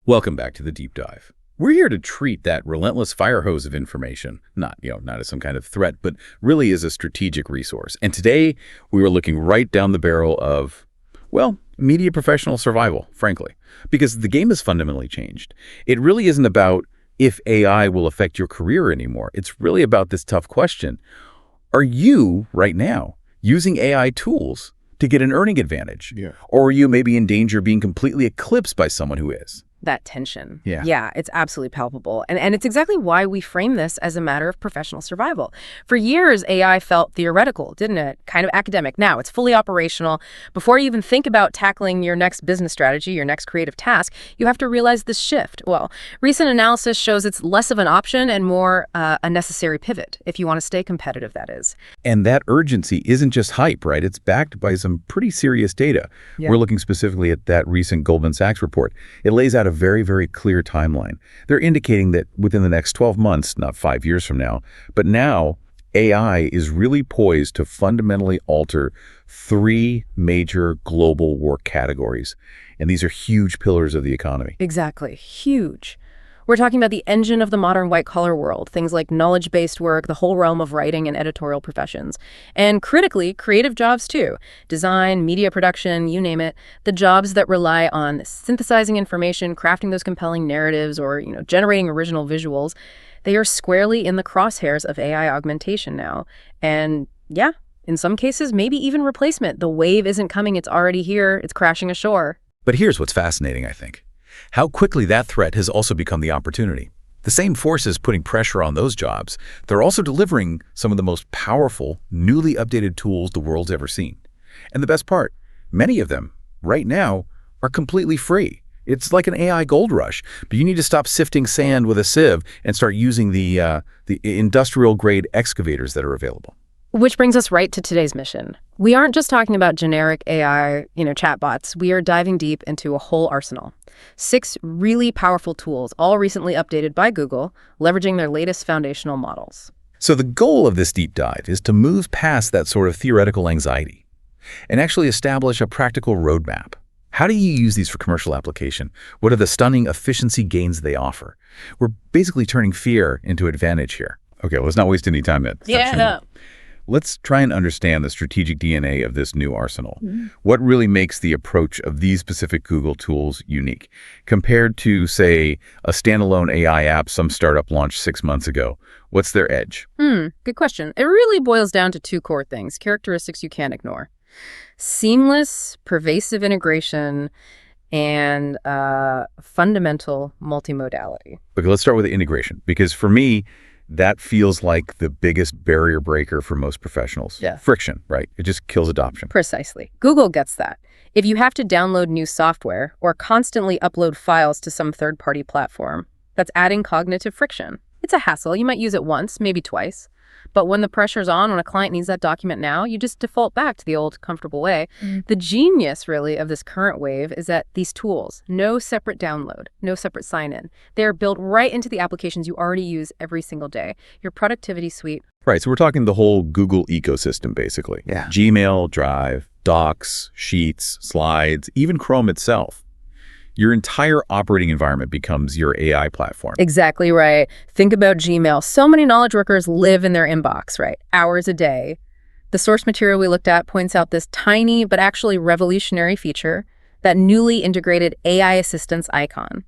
Welcome back to the deep dive. We're here to treat that relentless fire hose of information, not as some kind of threat, but really as a strategic resource. And today, we were looking right down the barrel of, media professional survival, frankly, because the game has fundamentally changed. It really isn't about if AI will affect your career anymore. It's really about this tough question. Are you, right now, using AI tools to get an earning advantage? Yeah. Or are you maybe in danger of being completely eclipsed by someone who is? That tension. Yeah. Yeah, it's absolutely palpable. And it's exactly why we frame this as a matter of professional survival. For years, AI felt theoretical, didn't it? Kind of academic. Now it's fully operational. Before you even think about tackling your next business strategy, your next creative task, you have to realize this shift. Well, recent analysis shows it's less of an option and more a necessary pivot, if you want to stay competitive, that is. And that urgency isn't just hype, right? It's backed by some pretty serious data. Yeah. We're looking specifically at that recent Goldman Sachs report. It lays out a very, very clear timeline. They're indicating that within the next 12 months, not 5 years from now, but now AI is really poised to fundamentally alter 3 major global work categories. And these are huge pillars of the economy. Exactly. Huge. We're talking about the engine of the modern white-collar world, things like knowledge-based work, the whole realm of writing and editorial professions. And critically, creative jobs too. Design, media production, you name it. The jobs that rely on synthesizing information, crafting those compelling narratives, or generating original visuals, they are squarely in the crosshairs of AI augmentation now. And yeah, in some cases, maybe even replacement. The wave isn't coming, it's already here, it's crashing ashore. But here's what's fascinating, I think. How quickly that threat has also become the opportunity. The same forces putting pressure on those jobs, they're also delivering some of the most powerful, newly updated tools the world's ever seen. And the best part, many of them, right now, are completely free. It's like an AI gold rush, but you need to stop sifting sand with a sieve and start using the industrial-grade excavators that are available. Which brings us right to today's mission. We aren't just talking about generic AI, chatbots. We are diving deep into a whole arsenal. 6 really powerful tools, all recently updated by Google, leveraging their latest foundational models. So the goal of this deep dive is to move past that sort of theoretical anxiety and actually establish a practical roadmap. How do you use these for commercial application? What are the stunning efficiency gains they offer? We're basically turning fear into advantage here. Okay, let's not waste any time yet. Let's try and understand the strategic DNA of this new arsenal. What really makes the approach of these specific Google tools unique compared to, say, a standalone AI app some startup launched 6 months ago? What's their edge? Good question. It really boils down to 2 core things, characteristics you can't ignore. Seamless, pervasive integration, and fundamental multimodality. Okay, let's start with the integration, because for me, that feels like the biggest barrier breaker for most professionals. Yeah. Friction, right? It just kills adoption. Precisely. Google gets that. If you have to download new software or constantly upload files to some third-party platform, that's adding cognitive friction. It's a hassle. You might use it once, maybe twice. But when the pressure's on, when a client needs that document now, you just default back to the old comfortable way. The genius, really, of this current wave is that these tools, no separate download, no separate sign-in, they're built right into the applications you already use every single day. Your productivity suite. Right, so we're talking the whole Google ecosystem, basically. Yeah. Gmail, Drive, Docs, Sheets, Slides, even Chrome itself. Your entire operating environment becomes your AI platform. Exactly right. Think about Gmail. So many knowledge workers live in their inbox, right? Hours a day. The source material we looked at points out this tiny but actually revolutionary feature, that newly integrated AI assistance icon.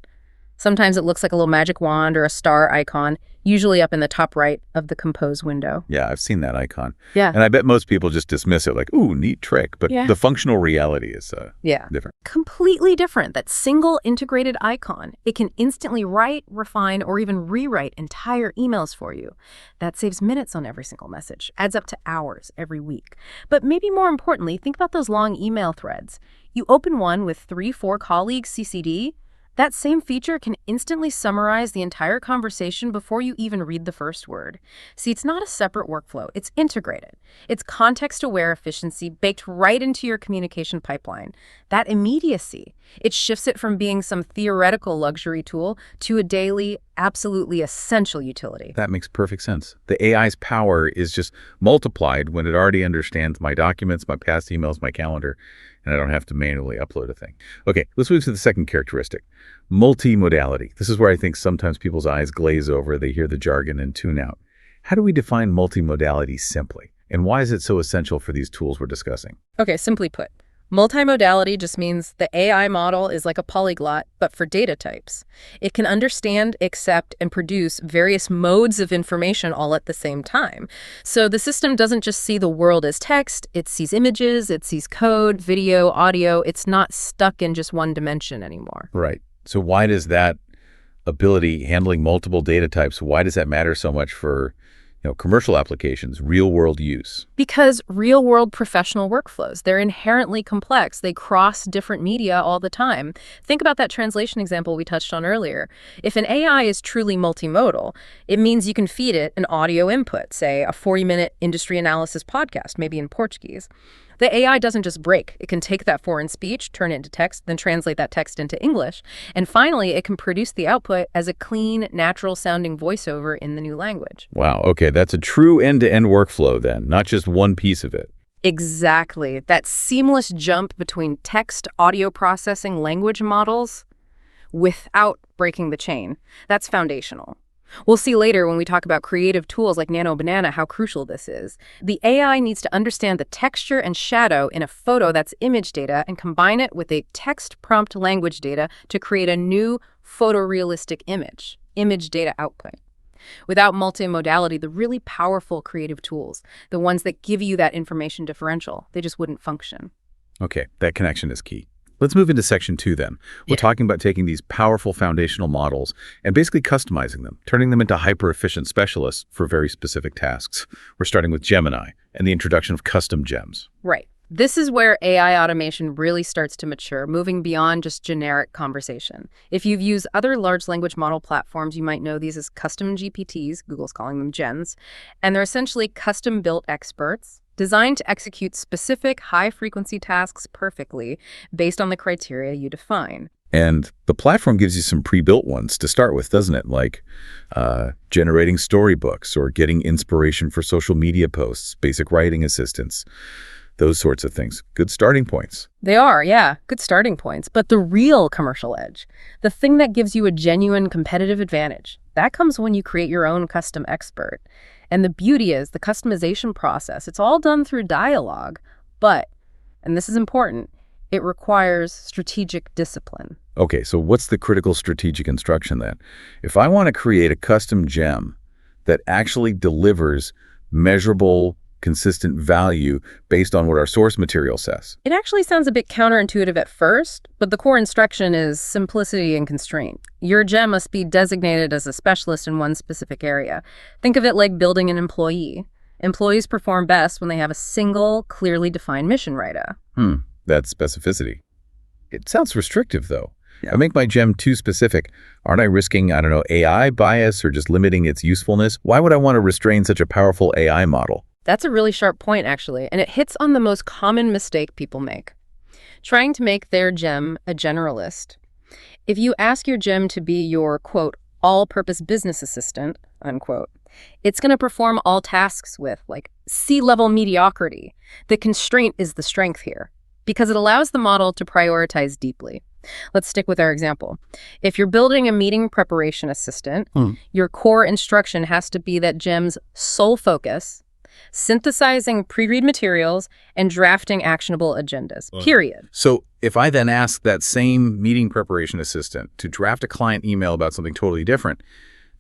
Sometimes it looks like a little magic wand or a star icon, usually up in the top right of the Compose window. Yeah, I've seen that icon. Yeah. And I bet most people just dismiss it like, ooh, neat trick. But the functional reality is different. Completely different. That single integrated icon. It can instantly write, refine, or even rewrite entire emails for you. That saves minutes on every single message, adds up to hours every week. But maybe more importantly, think about those long email threads. You open one with 3-4 colleagues CC'd. That same feature can instantly summarize the entire conversation before you even read the first word. See, it's not a separate workflow. It's integrated. It's context-aware efficiency baked right into your communication pipeline. That immediacy, it shifts it from being some theoretical luxury tool to a daily, absolutely essential utility. That makes perfect sense. The AI's power is just multiplied when it already understands my documents, my past emails, my calendar, and I don't have to manually upload a thing. Okay, let's move to the second characteristic, multimodality. This is where I think sometimes people's eyes glaze over, they hear the jargon and tune out. How do we define multimodality simply? And why is it so essential for these tools we're discussing? Okay, simply put, multimodality just means the AI model is like a polyglot, but for data types. It can understand, accept, and produce various modes of information all at the same time. So the system doesn't just see the world as text, it sees images, it sees code, video, audio. It's not stuck in just one dimension anymore. Right. So why does that ability handling multiple data types, why does that matter so much for commercial applications, real-world use? Because real-world professional workflows, they're inherently complex. They cross different media all the time. Think about that translation example we touched on earlier. If an AI is truly multimodal, it means you can feed it an audio input, say a 40-minute industry analysis podcast, maybe in Portuguese. The AI doesn't just break. It can take that foreign speech, turn it into text, then translate that text into English. And finally, it can produce the output as a clean, natural-sounding voiceover in the new language. Wow, okay, that's a true end-to-end workflow then, not just one piece of it. Exactly. That seamless jump between text, audio processing, language models without breaking the chain. That's foundational. We'll see later when we talk about creative tools like Nano Banana how crucial this is. The AI needs to understand the texture and shadow in a photo that's image data and combine it with a text prompt language data to create a new photorealistic image data output. Without multimodality, the really powerful creative tools, the ones that give you that information differential, they just wouldn't function. Okay, that connection is key. Let's move into section 2 then. We're talking about taking these powerful foundational models and basically customizing them, turning them into hyper-efficient specialists for very specific tasks. We're starting with Gemini and the introduction of custom gems. Right. This is where AI automation really starts to mature, moving beyond just generic conversation. If you've used other large language model platforms, you might know these as custom GPTs, Google's calling them gens, and they're essentially custom-built experts designed to execute specific high-frequency tasks perfectly based on the criteria you define. And the platform gives you some pre-built ones to start with, doesn't it? Like generating storybooks or getting inspiration for social media posts, basic writing assistance, those sorts of things. Good starting points. They are, yeah, good starting points. But the real commercial edge, the thing that gives you a genuine competitive advantage, that comes when you create your own custom expert. And the beauty is the customization process. It's all done through dialogue, but, and this is important, it requires strategic discipline. Okay, so what's the critical strategic instruction then? If I want to create a custom gem that actually delivers measurable, consistent value based on what our source material says. It actually sounds a bit counterintuitive at first, but the core instruction is simplicity and constraint. Your gem must be designated as a specialist in one specific area. Think of it like building an employee. Employees perform best when they have a single, clearly defined mission, right? That's specificity. It sounds restrictive, though. If I make my gem too specific, aren't I risking, AI bias or just limiting its usefulness? Why would I want to restrain such a powerful AI model? That's a really sharp point, actually, and it hits on the most common mistake people make. Trying to make their gem a generalist. If you ask your gem to be your, quote, all-purpose business assistant, unquote, it's going to perform all tasks with, like, C-level mediocrity. The constraint is the strength here, because it allows the model to prioritize deeply. Let's stick with our example. If you're building a meeting preparation assistant, your core instruction has to be that gem's sole focus, synthesizing pre-read materials, and drafting actionable agendas, period. So if I then ask that same meeting preparation assistant to draft a client email about something totally different,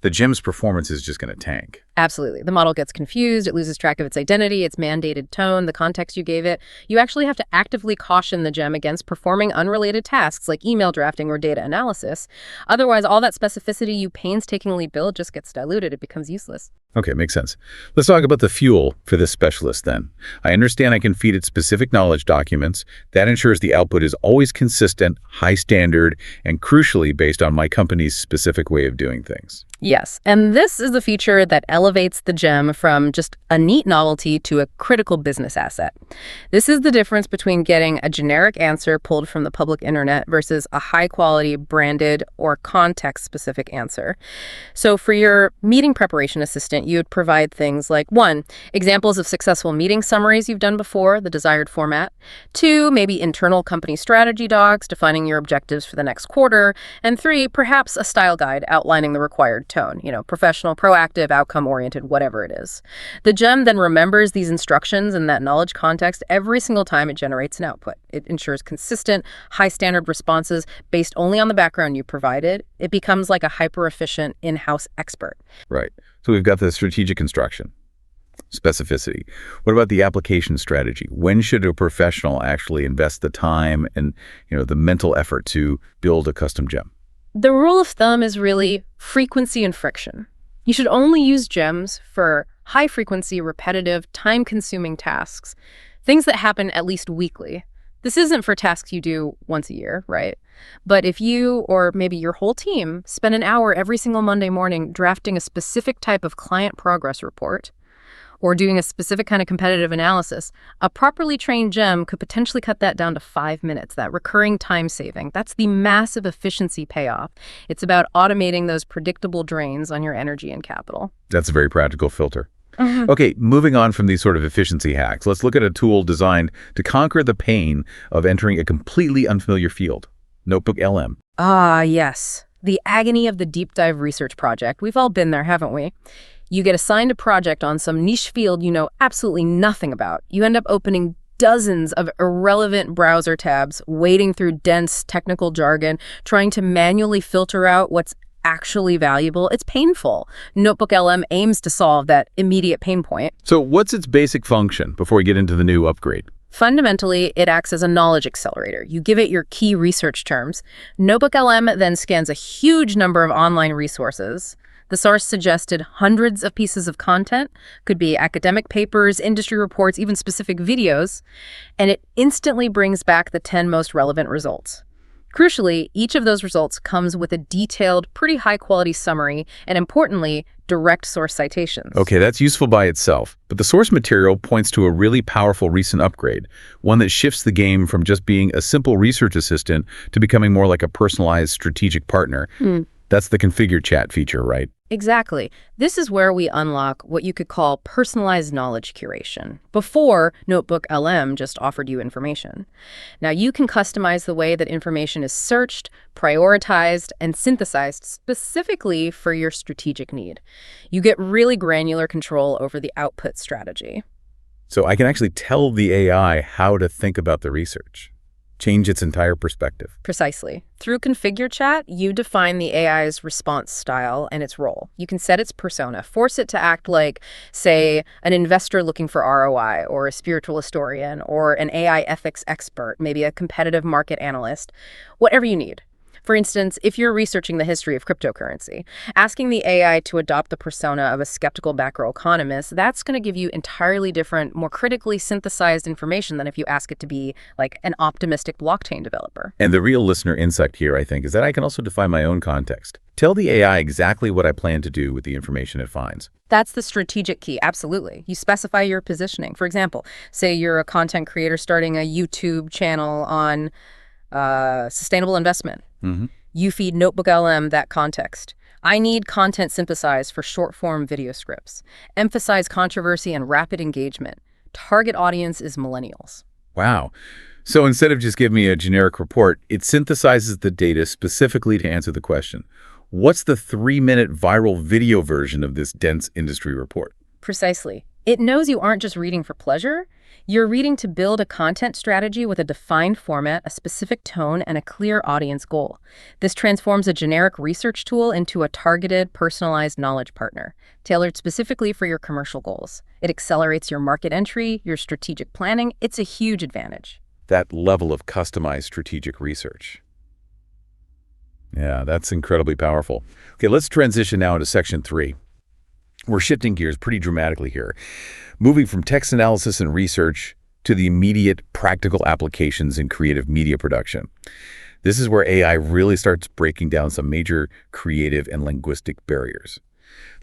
the gem's performance is just going to tank. Absolutely. The model gets confused. It loses track of its identity, its mandated tone, the context you gave it. You actually have to actively caution the gem against performing unrelated tasks like email drafting or data analysis. Otherwise, all that specificity you painstakingly build just gets diluted. It becomes useless. Okay, makes sense. Let's talk about the fuel for this specialist then. I understand I can feed it specific knowledge documents. That ensures the output is always consistent, high standard, and crucially based on my company's specific way of doing things. Yes, and this is the feature that elevates the gem from just a neat novelty to a critical business asset. This is the difference between getting a generic answer pulled from the public internet versus a high-quality, branded, or context-specific answer. So for your meeting preparation assistant, you would provide things like 1, examples of successful meeting summaries you've done before, the desired format. 2, maybe internal company strategy docs defining your objectives for the next quarter. And 3, perhaps a style guide outlining the required tone, professional, proactive, outcome-oriented, whatever it is. The gem then remembers these instructions and that knowledge context every single time it generates an output. It ensures consistent, high-standard responses based only on the background you provided. It becomes like a hyper-efficient in-house expert. Right. So we've got the strategic instruction, specificity. What about the application strategy? When should a professional actually invest the time and, the mental effort to build a custom gem? The rule of thumb is really frequency and friction. You should only use gems for high-frequency, repetitive, time-consuming tasks, things that happen at least weekly. This isn't for tasks you do once a year, right? But if you, or maybe your whole team, spend an hour every single Monday morning drafting a specific type of client progress report, or doing a specific kind of competitive analysis, a properly trained gem could potentially cut that down to 5 minutes, that recurring time saving. That's the massive efficiency payoff. It's about automating those predictable drains on your energy and capital. That's a very practical filter. Okay, moving on from these sort of efficiency hacks, let's look at a tool designed to conquer the pain of entering a completely unfamiliar field, NotebookLM. Ah, yes. The agony of the deep dive research project. We've all been there, haven't we? You get assigned a project on some niche field you know absolutely nothing about. You end up opening dozens of irrelevant browser tabs, wading through dense technical jargon, trying to manually filter out what's actually valuable. It's painful. NotebookLM aims to solve that immediate pain point. So what's its basic function before we get into the new upgrade? Fundamentally, it acts as a knowledge accelerator. You give it your key research terms. NotebookLM then scans a huge number of online resources. The source suggested hundreds of pieces of content, could be academic papers, industry reports, even specific videos, and it instantly brings back the 10 most relevant results. Crucially, each of those results comes with a detailed, pretty high-quality summary, and importantly, direct source citations. Okay, that's useful by itself, but the source material points to a really powerful recent upgrade, one that shifts the game from just being a simple research assistant to becoming more like a personalized strategic partner. That's the configure chat feature, right? Exactly. This is where we unlock what you could call personalized knowledge curation. Before, NotebookLM just offered you information. Now you can customize the way that information is searched, prioritized, and synthesized specifically for your strategic need. You get really granular control over the output strategy. So I can actually tell the AI how to think about the research, change its entire perspective. Precisely. Through Configure Chat, you define the AI's response style and its role. You can set its persona, force it to act like, say, an investor looking for ROI, or a spiritual historian, or an AI ethics expert, maybe a competitive market analyst, whatever you need. For instance, if you're researching the history of cryptocurrency, asking the AI to adopt the persona of a skeptical macroeconomist, that's going to give you entirely different, more critically synthesized information than if you ask it to be like an optimistic blockchain developer. And the real listener insight here, I think, is that I can also define my own context. Tell the AI exactly what I plan to do with the information it finds. That's the strategic key, absolutely. You specify your positioning. For example, say you're a content creator starting a YouTube channel on sustainable investment. You feed NotebookLM that context. I need content synthesized for short-form video scripts. Emphasize controversy and rapid engagement. Target audience is millennials. Wow. So instead of just giving me a generic report, it synthesizes the data specifically to answer the question, what's the 3-minute viral video version of this dense industry report? Precisely. It knows you aren't just reading for pleasure. You're reading to build a content strategy with a defined format, a specific tone, and a clear audience goal. This transforms a generic research tool into a targeted, personalized knowledge partner, tailored specifically for your commercial goals. It accelerates your market entry, your strategic planning. It's a huge advantage. That level of customized strategic research. Yeah, that's incredibly powerful. Okay, let's transition now into section 3. We're shifting gears pretty dramatically here, moving from text analysis and research to the immediate practical applications in creative media production. This is where AI really starts breaking down some major creative and linguistic barriers.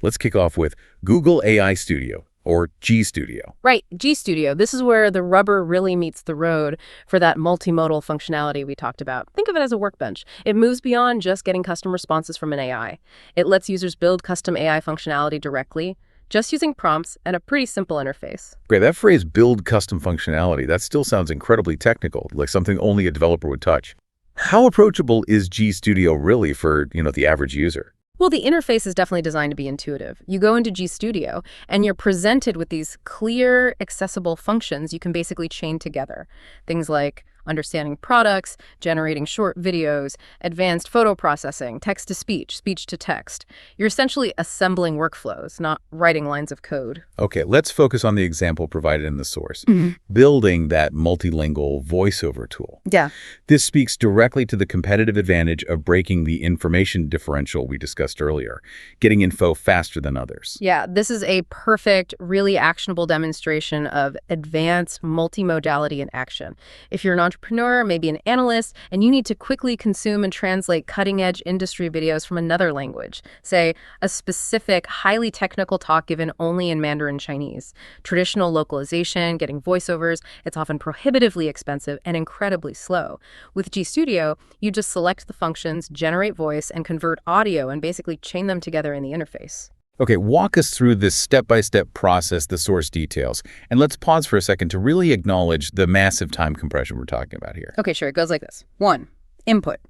Let's kick off with Google AI Studio, or G Studio. Right, G Studio. This is where the rubber really meets the road for that multimodal functionality we talked about. Think of it as a workbench. It moves beyond just getting custom responses from an AI. It lets users build custom AI functionality directly, just using prompts and a pretty simple interface. Great, that phrase, build custom functionality, that still sounds incredibly technical, like something only a developer would touch. How approachable is G Studio really for, the average user? Well, the interface is definitely designed to be intuitive. You go into G Studio, and you're presented with these clear, accessible functions you can basically chain together. Things like understanding products, generating short videos, advanced photo processing, text-to-speech, speech-to-text. You're essentially assembling workflows, not writing lines of code. Okay, let's focus on the example provided in the source. Building that multilingual voiceover tool. Yeah. This speaks directly to the competitive advantage of breaking the information differential we discussed earlier, getting info faster than others. Yeah, this is a perfect, really actionable demonstration of advanced multimodality in action. If you're an entrepreneur, maybe an analyst, and you need to quickly consume and translate cutting-edge industry videos from another language, say a specific, highly technical talk given only in Mandarin Chinese. Traditional localization, getting voiceovers, it's often prohibitively expensive and incredibly slow. With G Studio, you just select the functions, generate voice, and convert audio and basically chain them together in the interface. Okay, walk us through this step-by-step process the source details. And let's pause for a second to really acknowledge the massive time compression we're talking about here. Okay, sure. It goes like this. 1. Input.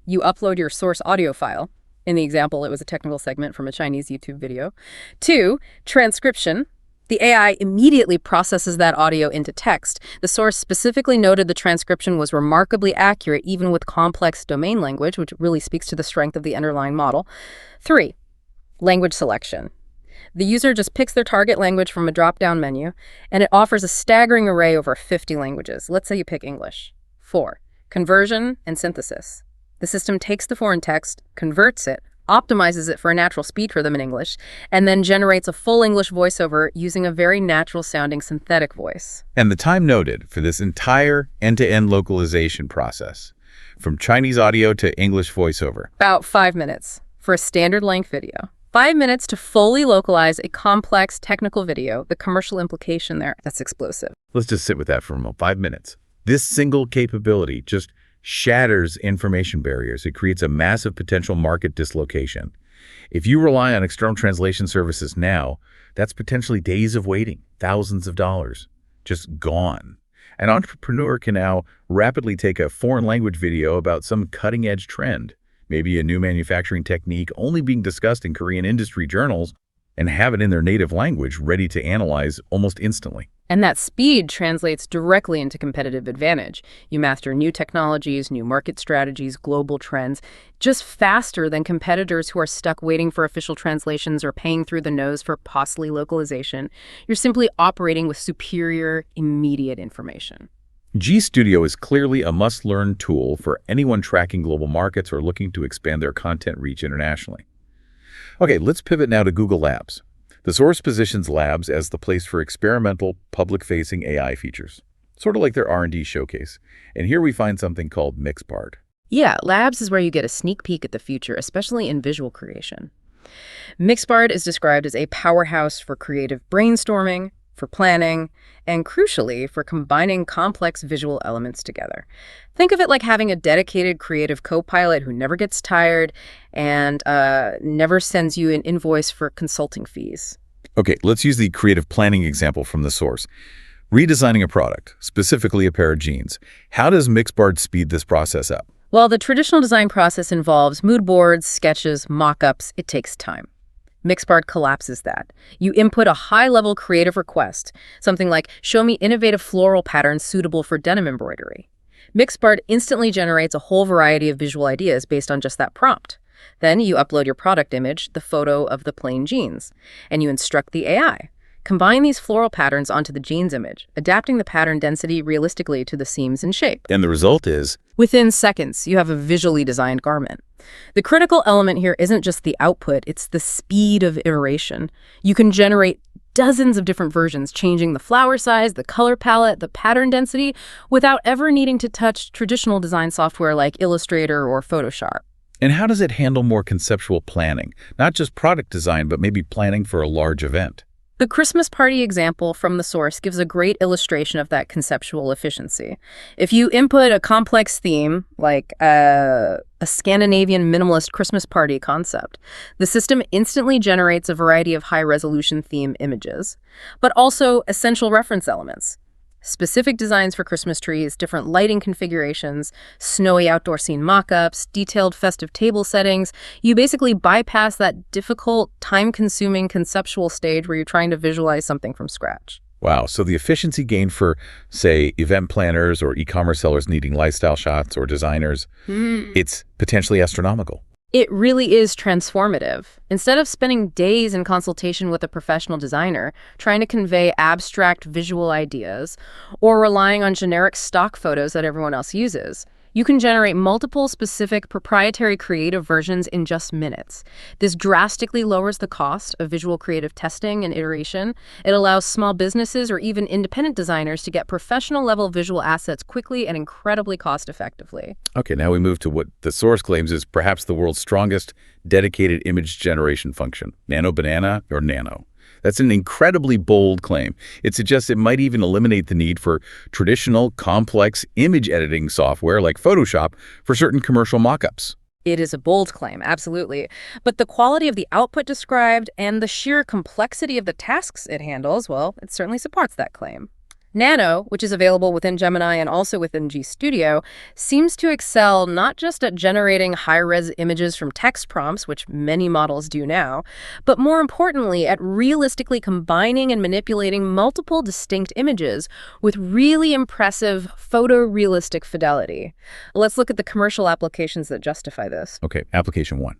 You upload your source audio file. In the example, it was a technical segment from a Chinese YouTube video. 2. Transcription. The AI immediately processes that audio into text. The source specifically noted the transcription was remarkably accurate, even with complex domain language, which really speaks to the strength of the underlying model. 3. Language selection. The user just picks their target language from a drop-down menu, and it offers a staggering array over 50 languages. Let's say you pick English. 4. Conversion and synthesis. The system takes the foreign text, converts it, optimizes it for a natural speed rhythm in English, and then generates a full English voiceover using a very natural-sounding synthetic voice. And the time noted for this entire end-to-end localization process, from Chinese audio to English voiceover? About 5 minutes for a standard-length video. 5 minutes to fully localize a complex technical video. The commercial implication there, that's explosive. Let's just sit with that for a moment. 5 minutes. This single capability just shatters information barriers. It creates a massive potential market dislocation. If you rely on external translation services now, that's potentially days of waiting, thousands of dollars, just gone. An entrepreneur can now rapidly take a foreign language video about some cutting-edge trend, maybe a new manufacturing technique only being discussed in Korean industry journals, and have it in their native language ready to analyze almost instantly. And that speed translates directly into competitive advantage. You master new technologies, new market strategies, global trends, just faster than competitors who are stuck waiting for official translations or paying through the nose for costly localization. You're simply operating with superior, immediate information. G Studio is clearly a must-learn tool for anyone tracking global markets or looking to expand their content reach internationally. Okay, let's pivot now to Google Labs. The source positions Labs as the place for experimental, public-facing AI features, sort of like their R&D showcase. And here we find something called Mixpart. Yeah, Labs is where you get a sneak peek at the future, especially in visual creation. Mixpart is described as a powerhouse for creative brainstorming, for planning, and crucially, for combining complex visual elements together. Think of it like having a dedicated creative co-pilot who never gets tired and never sends you an invoice for consulting fees. Okay, let's use the creative planning example from the source. Redesigning a product, specifically a pair of jeans. How does Mixpart speed this process up? Well, the traditional design process involves mood boards, sketches, mock-ups. It takes time. Mixpart collapses that. You input a high-level creative request, something like, show me innovative floral patterns suitable for denim embroidery. Mixpart instantly generates a whole variety of visual ideas based on just that prompt. Then you upload your product image, the photo of the plain jeans, and you instruct the AI. Combine these floral patterns onto the jeans image, adapting the pattern density realistically to the seams and shape. And the result is? Within seconds, you have a visually designed garment. The critical element here isn't just the output, it's the speed of iteration. You can generate dozens of different versions, changing the flower size, the color palette, the pattern density, without ever needing to touch traditional design software like Illustrator or Photoshop. And how does it handle more conceptual planning? Not just product design, but maybe planning for a large event? The Christmas party example from the source gives a great illustration of that conceptual efficiency. If you input a complex theme, like a Scandinavian minimalist Christmas party concept, the system instantly generates a variety of high-resolution theme images, but also essential reference elements. Specific designs for Christmas trees, different lighting configurations, snowy outdoor scene mock-ups, detailed festive table settings. You basically bypass that difficult, time-consuming conceptual stage where you're trying to visualize something from scratch. Wow, so the efficiency gain for, say, event planners or e-commerce sellers needing lifestyle shots or designers, it's potentially astronomical. It really is transformative. Instead of spending days in consultation with a professional designer trying to convey abstract visual ideas or relying on generic stock photos that everyone else uses, you can generate multiple specific proprietary creative versions in just minutes. This drastically lowers the cost of visual creative testing and iteration. It allows small businesses or even independent designers to get professional-level visual assets quickly and incredibly cost-effectively. Okay, now we move to what the source claims is perhaps the world's strongest dedicated image generation function, Nano Banana or Nano. That's an incredibly bold claim. It suggests it might even eliminate the need for traditional, complex image editing software like Photoshop for certain commercial mockups. It is a bold claim, absolutely. But the quality of the output described and the sheer complexity of the tasks it handles, well, it certainly supports that claim. Nano, which is available within Gemini and also within G Studio, seems to excel not just at generating high-res images from text prompts, which many models do now, but more importantly, at realistically combining and manipulating multiple distinct images with really impressive photorealistic fidelity. Let's look at the commercial applications that justify this. Okay, application 1.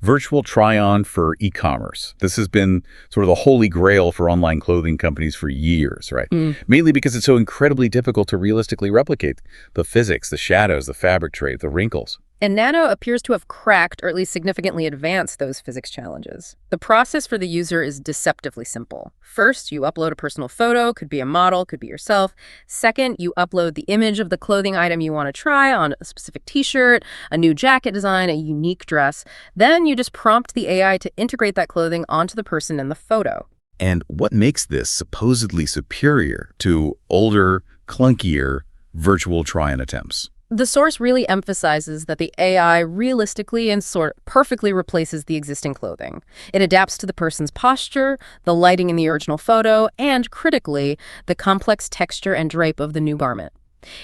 Virtual try-on for e-commerce. This has been sort of the holy grail for online clothing companies for years, right? Mainly because it's so incredibly difficult to realistically replicate the physics, the shadows, the fabric trade, the wrinkles. And Nano appears to have cracked or at least significantly advanced those physics challenges. The process for the user is deceptively simple. First, you upload a personal photo, could be a model, could be yourself. Second, you upload the image of the clothing item you want to try on a specific t-shirt, a new jacket design, a unique dress. Then you just prompt the AI to integrate that clothing onto the person in the photo. And what makes this supposedly superior to older, clunkier virtual try-on attempts? The source really emphasizes that the AI realistically and perfectly replaces the existing clothing. It adapts to the person's posture, the lighting in the original photo, and, critically, the complex texture and drape of the new garment.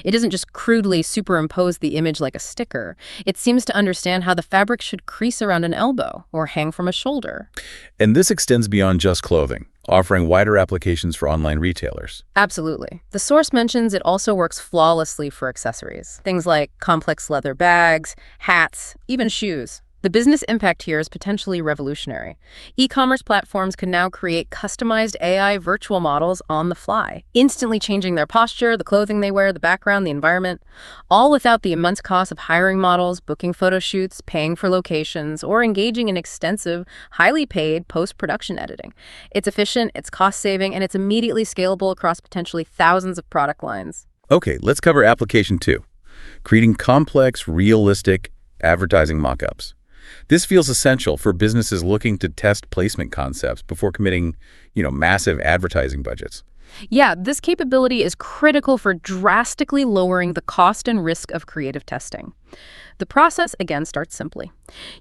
It doesn't just crudely superimpose the image like a sticker. It seems to understand how the fabric should crease around an elbow or hang from a shoulder. And this extends beyond just clothing, offering wider applications for online retailers. Absolutely. The source mentions it also works flawlessly for accessories. Things like complex leather bags, hats, even shoes. The business impact here is potentially revolutionary. E-commerce platforms can now create customized AI virtual models on the fly, instantly changing their posture, the clothing they wear, the background, the environment, all without the immense cost of hiring models, booking photo shoots, paying for locations, or engaging in extensive, highly paid post-production editing. It's efficient, it's cost-saving, and it's immediately scalable across potentially thousands of product lines. Okay, let's cover application 2, creating complex, realistic advertising mockups. This feels essential for businesses looking to test placement concepts before committing, massive advertising budgets. Yeah, this capability is critical for drastically lowering the cost and risk of creative testing. The process, again, starts simply.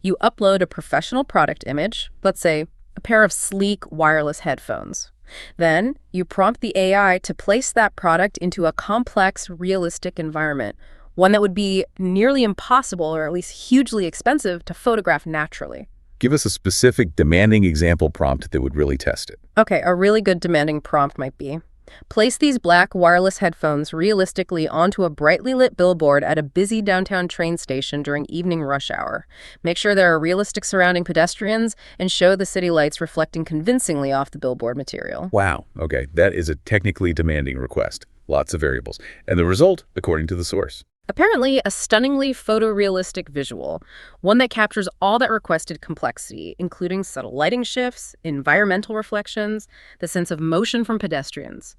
You upload a professional product image, let's say a pair of sleek wireless headphones. Then you prompt the AI to place that product into a complex, realistic environment, one that would be nearly impossible or at least hugely expensive to photograph naturally. Give us a specific demanding example prompt that would really test it. Okay, a really good demanding prompt might be, place these black wireless headphones realistically onto a brightly lit billboard at a busy downtown train station during evening rush hour. Make sure there are realistic surrounding pedestrians and show the city lights reflecting convincingly off the billboard material. Wow, okay, that is a technically demanding request. Lots of variables. And the result, according to the source. Apparently, a stunningly photorealistic visual, one that captures all that requested complexity, including subtle lighting shifts, environmental reflections, the sense of motion from pedestrians.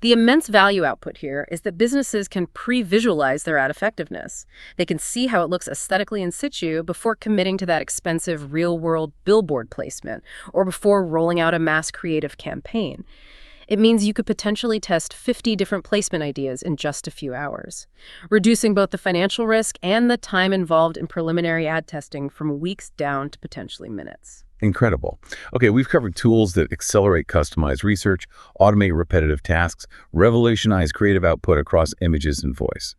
The immense value output here is that businesses can pre-visualize their ad effectiveness. They can see how it looks aesthetically in situ before committing to that expensive real-world billboard placement or before rolling out a mass creative campaign. It means you could potentially test 50 different placement ideas in just a few hours, reducing both the financial risk and the time involved in preliminary ad testing from weeks down to potentially minutes. Incredible. Okay, we've covered tools that accelerate customized research, automate repetitive tasks, revolutionize creative output across images and voice.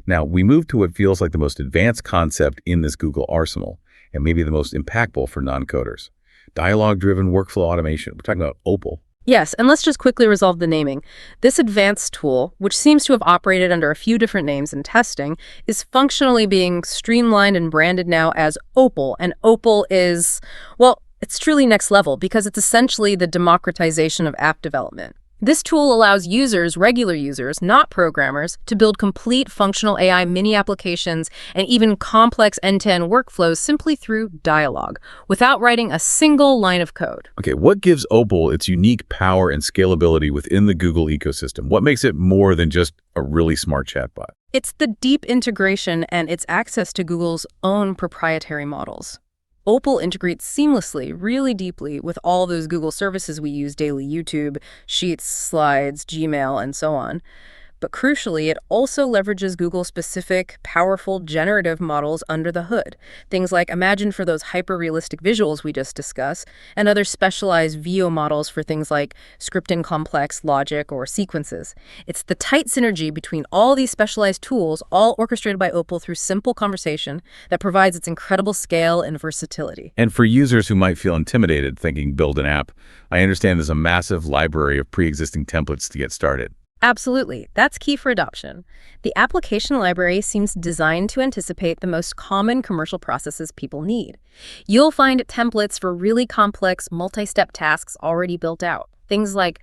Now, we move to what feels like the most advanced concept in this Google arsenal, and maybe the most impactful for non-coders. Dialogue-driven workflow automation. We're talking about Opal. Yes, and let's just quickly resolve the naming. This advanced tool, which seems to have operated under a few different names in testing, is functionally being streamlined and branded now as Opal. And Opal is, well, it's truly next level because it's essentially the democratization of app development. This tool allows users, regular users, not programmers, to build complete functional AI mini applications and even complex end-to-end workflows simply through dialogue, without writing a single line of code. Okay, what gives Opal its unique power and scalability within the Google ecosystem? What makes it more than just a really smart chatbot? It's the deep integration and its access to Google's own proprietary models. Opal integrates seamlessly, really deeply, with all those Google services we use daily: YouTube, Sheets, Slides, Gmail, and so on. But crucially, it also leverages Google-specific, powerful generative models under the hood. Things like Imagine for those hyper-realistic visuals we just discussed, and other specialized VO models for things like scripting complex logic or sequences. It's the tight synergy between all these specialized tools, all orchestrated by Opal through simple conversation, that provides its incredible scale and versatility. And for users who might feel intimidated thinking build an app, I understand there's a massive library of pre-existing templates to get started. Absolutely. That's key for adoption. The application library seems designed to anticipate the most common commercial processes people need. You'll find templates for really complex, multi-step tasks already built out. Things like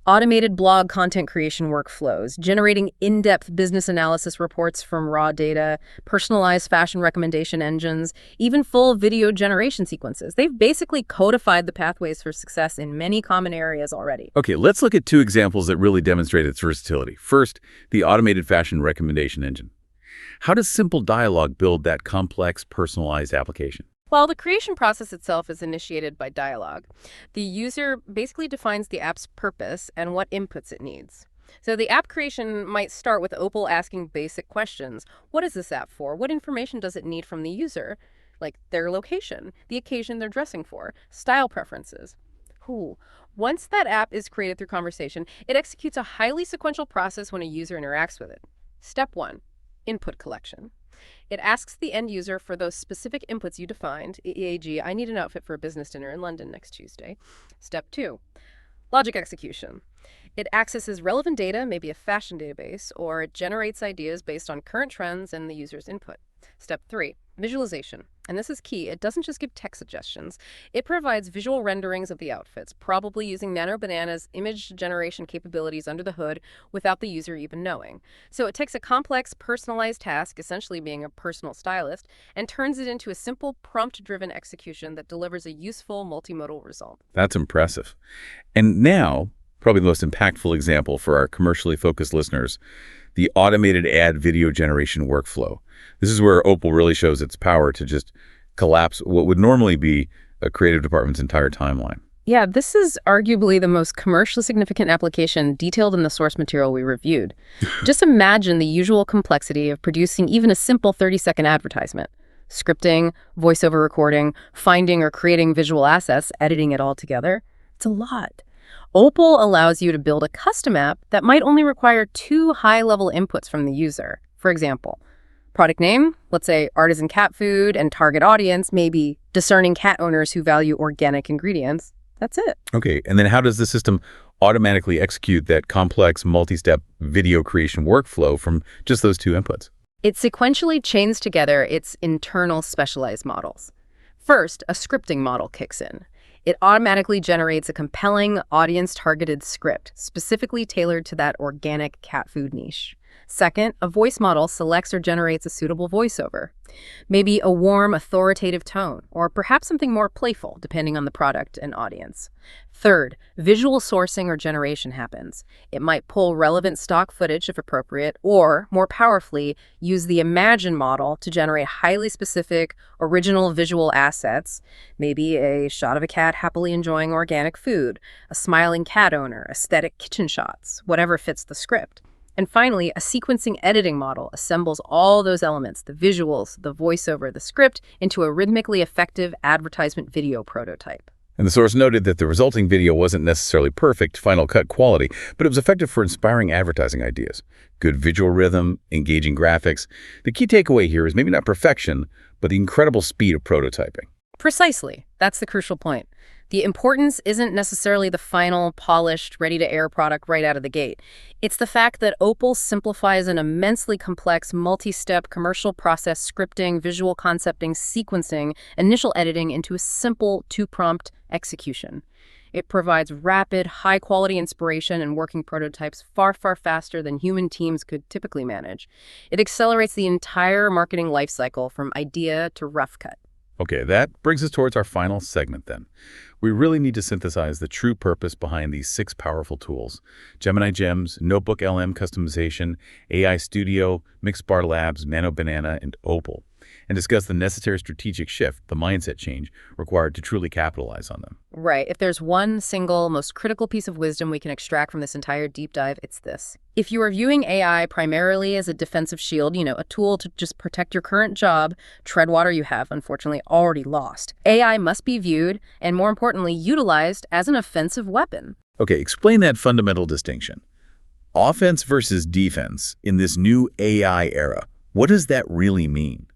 automated blog content creation workflows, generating in-depth business analysis reports from raw data, personalized fashion recommendation engines, even full video generation sequences. They've basically codified the pathways for success in many common areas already. Okay, let's look at two examples that really demonstrate its versatility. First, the automated fashion recommendation engine. How does simple dialogue build that complex, personalized application? While the creation process itself is initiated by dialogue, the user basically defines the app's purpose and what inputs it needs. So the app creation might start with Opal asking basic questions. What is this app for? What information does it need from the user? Like their location, the occasion they're dressing for, style preferences. Once that app is created through conversation, it executes a highly sequential process when a user interacts with it. Step 1, input collection. It asks the end user for those specific inputs you defined, e.g., I need an outfit for a business dinner in London next Tuesday. Step 2, logic execution. It accesses relevant data, maybe a fashion database, or it generates ideas based on current trends and the user's input. Step 3, visualization. And this is key. It doesn't just give text suggestions. It provides visual renderings of the outfits, probably using Nano Banana's image generation capabilities under the hood without the user even knowing. So it takes a complex, personalized task, essentially being a personal stylist, and turns it into a simple, prompt-driven execution that delivers a useful, multimodal result. That's impressive. And now, probably the most impactful example for our commercially focused listeners, the automated ad video generation workflow. This is where Opal really shows its power to just collapse what would normally be a creative department's entire timeline. Yeah, this is arguably the most commercially significant application detailed in the source material we reviewed. Just imagine the usual complexity of producing even a simple 30-second advertisement. Scripting, voiceover recording, finding or creating visual assets, editing it all together. It's a lot. Opal allows you to build a custom app that might only require 2 high-level inputs from the user. For example, product name, let's say artisan cat food, and target audience, maybe discerning cat owners who value organic ingredients. That's it. Okay, and then how does the system automatically execute that complex multi-step video creation workflow from just those 2 inputs? It sequentially chains together its internal specialized models. First, a scripting model kicks in. It automatically generates a compelling, audience-targeted script, specifically tailored to that organic cat food niche. Second, a voice model selects or generates a suitable voiceover. Maybe a warm, authoritative tone, or perhaps something more playful, depending on the product and audience. Third, visual sourcing or generation happens. It might pull relevant stock footage if appropriate, or, more powerfully, use the Imagine model to generate highly specific, original visual assets, maybe a shot of a cat happily enjoying organic food, a smiling cat owner, aesthetic kitchen shots, whatever fits the script. And finally, a sequencing editing model assembles all those elements, the visuals, the voiceover, the script, into a rhythmically effective advertisement video prototype. And the source noted that the resulting video wasn't necessarily perfect Final Cut quality, but it was effective for inspiring advertising ideas. Good visual rhythm, engaging graphics. The key takeaway here is maybe not perfection, but the incredible speed of prototyping. Precisely. That's the crucial point. The importance isn't necessarily the final, polished, ready-to-air product right out of the gate. It's the fact that Opal simplifies an immensely complex, multi-step commercial process scripting, visual concepting, sequencing, initial editing into a simple two-prompt execution. It provides rapid, high-quality inspiration and working prototypes far, far faster than human teams could typically manage. It accelerates the entire marketing lifecycle from idea to rough cut. Okay, that brings us towards our final segment then. We really need to synthesize the true purpose behind these 6 powerful tools: Gemini Gems, NotebookLM customization, AI Studio, Mixbar Labs, Nano Banana, and Opal, and discuss the necessary strategic shift, the mindset change, required to truly capitalize on them. Right. If there's one single, most critical piece of wisdom we can extract from this entire deep dive, it's this. If you are viewing AI primarily as a defensive shield, a tool to just protect your current job, tread water you have, unfortunately, already lost. AI must be viewed, and more importantly, utilized as an offensive weapon. Okay, explain that fundamental distinction. Offense versus defense in this new AI era. What does that really mean?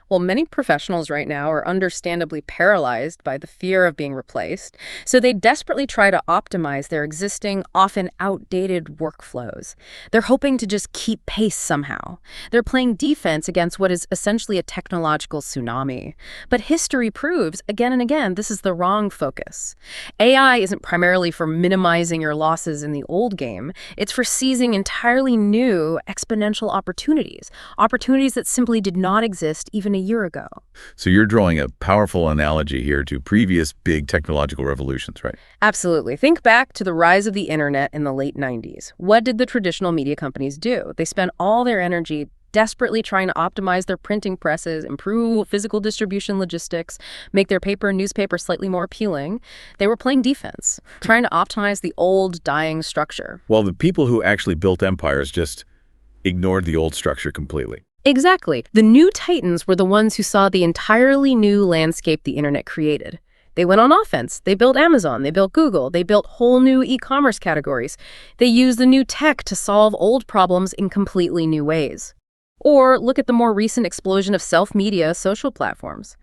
Well, many professionals right now are understandably paralyzed by the fear of being replaced, so they desperately try to optimize their existing, often outdated workflows. They're hoping to just keep pace somehow. They're playing defense against what is essentially a technological tsunami. But history proves, again and again, this is the wrong focus. AI isn't primarily for minimizing your losses in the old game. It's for seizing entirely new, exponential opportunities that simply did not exist even a year ago. So you're drawing a powerful analogy here to previous big technological revolutions, right? Absolutely. Think back to the rise of the internet in the late 90s. What did the traditional media companies do? They spent all their energy desperately trying to optimize their printing presses, improve physical distribution logistics, make their paper and newspaper slightly more appealing. They were playing defense, trying to optimize the old, dying structure. While the people who actually built empires just ignored the old structure completely. Exactly. The new titans were the ones who saw the entirely new landscape the internet created. They went on offense. They built Amazon. They built Google. They built whole new e-commerce categories. They used the new tech to solve old problems in completely new ways. Or look at the more recent explosion of self-media social platforms.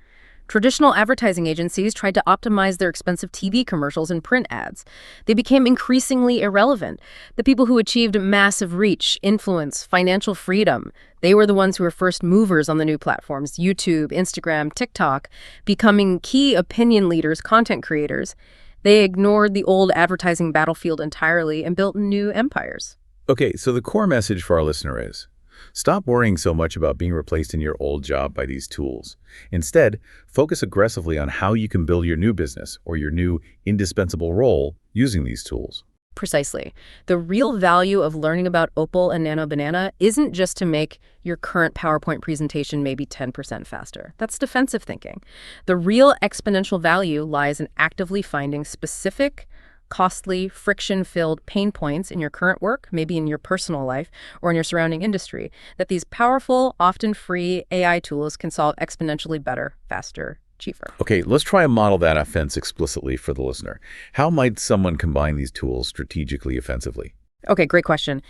Traditional advertising agencies tried to optimize their expensive TV commercials and print ads. They became increasingly irrelevant. The people who achieved massive reach, influence, financial freedom, they were the ones who were first movers on the new platforms, YouTube, Instagram, TikTok, becoming key opinion leaders, content creators. They ignored the old advertising battlefield entirely and built new empires. Okay, so the core message for our listener is, stop worrying so much about being replaced in your old job by these tools. Instead, focus aggressively on how you can build your new business or your new indispensable role using these tools. Precisely. The real value of learning about Opal and Nano Banana isn't just to make your current PowerPoint presentation maybe 10% faster. That's defensive thinking. The real exponential value lies in actively finding specific, costly, friction-filled pain points in your current work, maybe in your personal life or in your surrounding industry, that these powerful, often free AI tools can solve exponentially better, faster, cheaper. Okay, let's try and model that offense explicitly for the listener. How might someone combine these tools strategically, offensively? Okay, great question.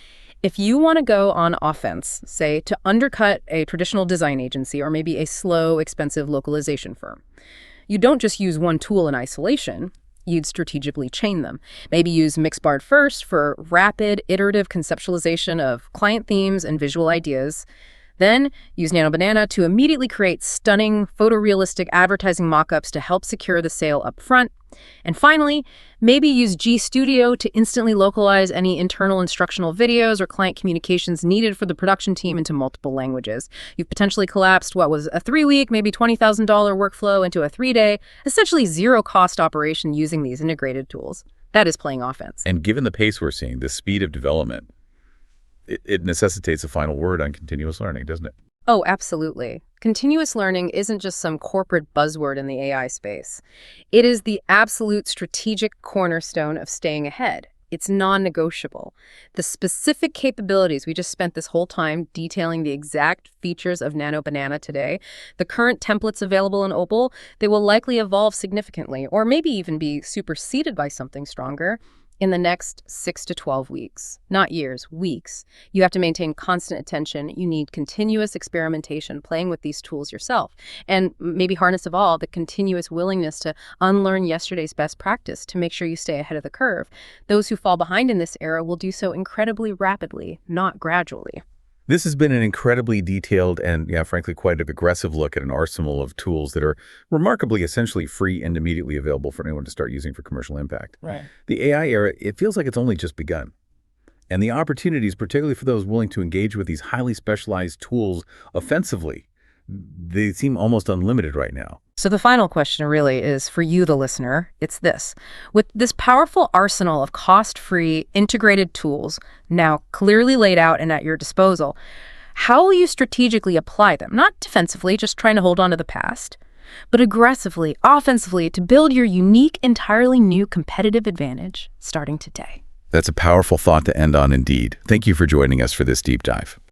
If you want to go on offense, say, to undercut a traditional design agency or maybe a slow, expensive localization firm, you don't just use one tool in isolation. You'd strategically chain them. Maybe use Mixbar first for rapid, iterative conceptualization of client themes and visual ideas. Then use Nano Banana to immediately create stunning, photorealistic advertising mock-ups to help secure the sale up front. And finally, maybe use GStudio to instantly localize any internal instructional videos or client communications needed for the production team into multiple languages. You've potentially collapsed what was a 3-week, maybe $20,000 workflow into a 3-day, essentially zero-cost operation using these integrated tools. That is playing offense. And given the pace we're seeing, the speed of development, it necessitates a final word on continuous learning, doesn't it? Oh, absolutely. Continuous learning isn't just some corporate buzzword in the AI space. It is the absolute strategic cornerstone of staying ahead. It's non-negotiable. The specific capabilities we just spent this whole time detailing the exact features of Nano Banana today, the current templates available in Opal, they will likely evolve significantly, or maybe even be superseded by something stronger in the next 6 to 12 weeks. Not years, weeks. You have to maintain constant attention. You need continuous experimentation, playing with these tools yourself. And maybe harness of all, the continuous willingness to unlearn yesterday's best practice to make sure you stay ahead of the curve. Those who fall behind in this era will do so incredibly rapidly, not gradually. This has been an incredibly detailed and, frankly, quite an aggressive look at an arsenal of tools that are remarkably essentially free and immediately available for anyone to start using for commercial impact. Right. The AI era, it feels like it's only just begun. And the opportunities, particularly for those willing to engage with these highly specialized tools offensively, they seem almost unlimited right now. So the final question really is for you, the listener. It's this. With this powerful arsenal of cost-free, integrated tools now clearly laid out and at your disposal, how will you strategically apply them? Not defensively, just trying to hold on to the past, but aggressively, offensively to build your unique, entirely new competitive advantage starting today. That's a powerful thought to end on indeed. Thank you for joining us for this deep dive.